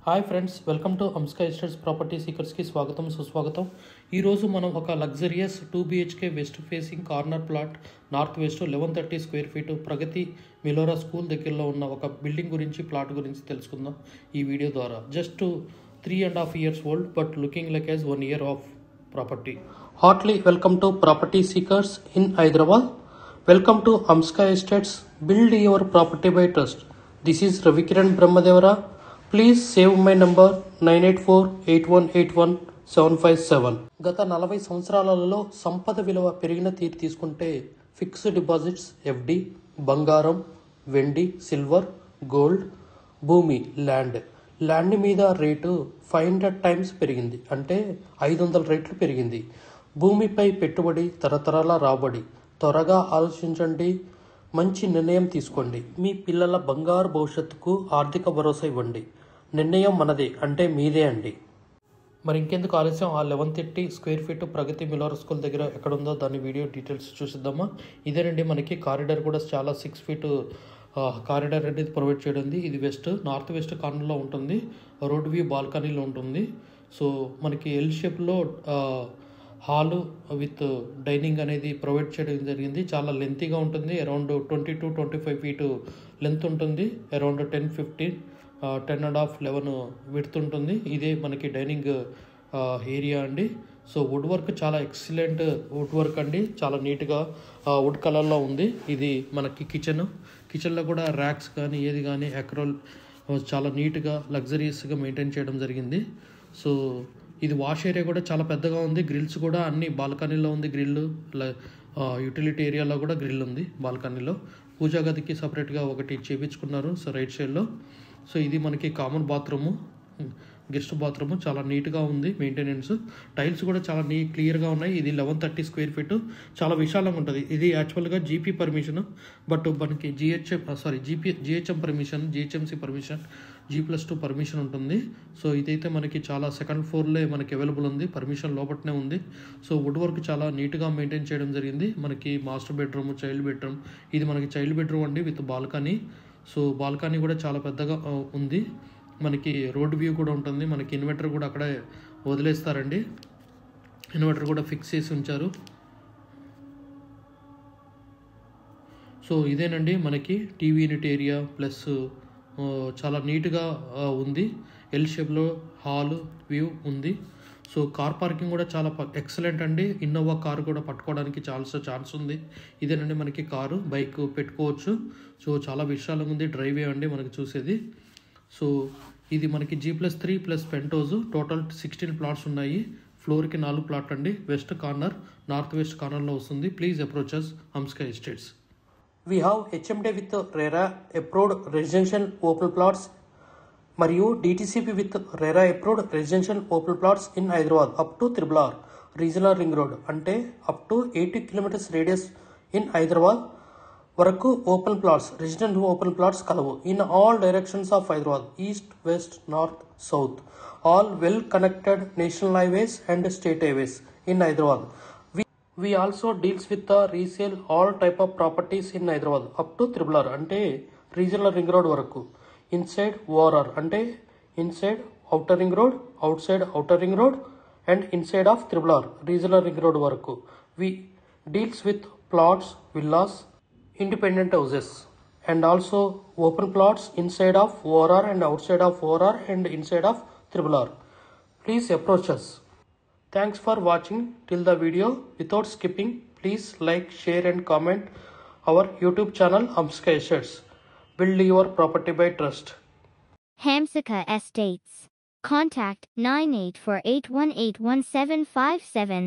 Hi friends, welcome to Amska estates property సీకర్స్కి స్వాగతం సుస్వాగతం. ఈరోజు మనం ఒక luxurious 2BHK west facing corner plot north west 1130 square feet Pragati మిలోరా స్కూల్ దగ్గరలో ఉన్న ఒక బిల్డింగ్ గురించి ప్లాట్ గురించి తెలుసుకుందాం ఈ వీడియో ద్వారా. Just 3.5 years old but looking like as 1 year of property. Heartly welcome to property seekers in Hyderabad. Welcome to Amska estates, build your property by trust. This is Ravikiran Brahmadevara. Please save my number 9848181757. గత 40 సంవత్సరాలలో సంపద విలువ పెరిగిన తీరు తీసుకుంటే fixed deposits, FD, బంగారం, వెండి, silver, gold, భూమి, ల్యాండ్ మీద రేటు 500 times పెరిగింది, అంటే 500 రెట్లు పెరిగింది. భూమిపై పెట్టుబడి తరతరాల రాబడి. త్వరగా ఆలోచించండి, మంచి నిర్ణయం తీసుకోండి. మీ పిల్లల బంగారు భవిష్యత్తుకు ఆర్థిక భరోసా ఇవ్వండి. నిర్ణయం మనదే, అంటే మీదే అండి. మరి ఇంకెందుకు ఆలస్యం, ఆ 1130 స్క్వేర్ ఫీట్ ప్రగతి మిలోరా స్కూల్ దగ్గర ఎక్కడ ఉందో దాని వీడియో డీటెయిల్స్ చూసిద్దామా. ఇదేనండి, మనకి కారిడార్ కూడా చాలా 6 feet కారిడార్ అనేది ప్రొవైడ్ చేయడం ఉంది. ఇది నార్త్ వెస్ట్ కార్నర్లో ఉంటుంది, రోడ్ వ్యూ బాల్కనీలో ఉంటుంది. సో మనకి ఎల్ షేప్లో హాలు విత్ డైనింగ్ అనేది ప్రొవైడ్ చేయడం జరిగింది. చాలా లెంతీగా ఉంటుంది, అరౌండ్ 20 to 25 feet లెంత్ ఉంటుంది, అరౌండ్ 10.5-11 విడ్త్ ఉంటుంది. ఇదే మనకి డైనింగ్ ఏరియా అండి. సో వుడ్ వర్క్ చాలా ఎక్సలెంట్ వుడ్ వర్క్ అండి, చాలా నీట్గా వుడ్ కలర్లో ఉంది. ఇది మనకి కిచెన్లో కూడా ర్యాక్స్ కానీ ఏది కానీ అక్రోల్ చాలా నీట్గా లగ్జరియస్గా మెయింటైన్ చేయడం జరిగింది. సో ఇది వాష్ ఏరియా కూడా చాలా పెద్దగా ఉంది. గ్రిల్స్ కూడా అన్ని బాల్కనీలో ఉంది. గ్రిల్ యూటిలిటీ ఏరియాలో కూడా గ్రిల్ ఉంది బాల్కనీలో. పూజా గదికి సపరేట్గా ఒకటి చేయించుకున్నారు సో రైట్ సైడ్లో. సో ఇది మనకి కామన్ బాత్రూము, గెస్ట్ బాత్రూము, చాలా నీట్గా ఉంది మెయింటెనెన్స్. టైల్స్ కూడా చాలా క్లియర్గా ఉన్నాయి. ఇది 1130 స్క్వేర్ ఫీట్, చాలా విశాలంగా ఉంటుంది. ఇది యాక్చువల్గా GP పర్మిషన్, బట్ మనకి GHM permission, GHMC permission, G+2 permission ఉంటుంది. సో ఇదైతే మనకి చాలా సెకండ్ ఫ్లోర్లే మనకి అవైలబుల్ ఉంది, పర్మిషన్ లోపట్నే ఉంది. సో వుడ్ వర్క్ చాలా నీట్గా మెయింటైన్ చేయడం జరిగింది. మనకి మాస్టర్ బెడ్రూమ్, చైల్డ్ బెడ్రూమ్. ఇది మనకి చైల్డ్ బెడ్రూమ్ అండి విత్ బాల్కనీ. సో బాల్కనీ కూడా చాలా పెద్దగా ఉంది. మనకి రోడ్ వ్యూ కూడా ఉంటుంది. మనకి ఇన్వర్టర్ కూడా అక్కడే వదిలేస్తారండి, ఇన్వర్టర్ కూడా ఫిక్స్ చేసి ఉంచారు. సో ఇదేనండి మనకి టీవీ యూనిట్ ఏరియా ప్లస్ చాలా నీట్గా ఉంది. ఎల్ షేప్లో హాల్ వ్యూ ఉంది. సో కార్ పార్కింగ్ కూడా చాలా ఎక్సలెంట్ అండి. ఇన్నోవా కారు కూడా పట్టుకోవడానికి చాలా ఛాన్స్ ఉంది. ఇదేనండి మనకి కారు, బైక్ పెట్టుకోవచ్చు. సో చాలా విశాలంగా ఉంది. డ్రైవే అండి మనకి చూసేది. సో ఇది మనకి G+3+ పెంటోజ్, టోటల్ 16 plots ఉన్నాయి. ఫ్లోర్కి 4 plot అండి. వెస్ట్ కార్నర్, నార్త్ వెస్ట్ కార్నర్లో వస్తుంది. Please approach us Amska estates. We have HMD with RERA approved residential open plots మరియు DTCP with RERA approved residential open plots in Hyderabad up to RRR regional ring road, అంటే up to 80 kilometers radius in Hyderabad వరకు open plots, resident open plots కలవు. In all directions of Hyderabad, east, west, north, south, all well connected national highways and state highways in Hyderabad. We also deals with the resale all type of properties in Hyderabad up to RRR, అంటే regional ring road వరకు. Inside ORR, అంటే inside outer ring road, out side outer ring road and inside of RRR regional ring road వరకు. We deals with plots, villas, independent houses and also open plots inside of ORR and outside of ORR and inside of RRR. Please approach us. Thanks for watching till the video. Without skipping, please like, share and comment our YouTube channel Amska Estates. Build your property by trust. Hamsika Estates. Contact 9848181757.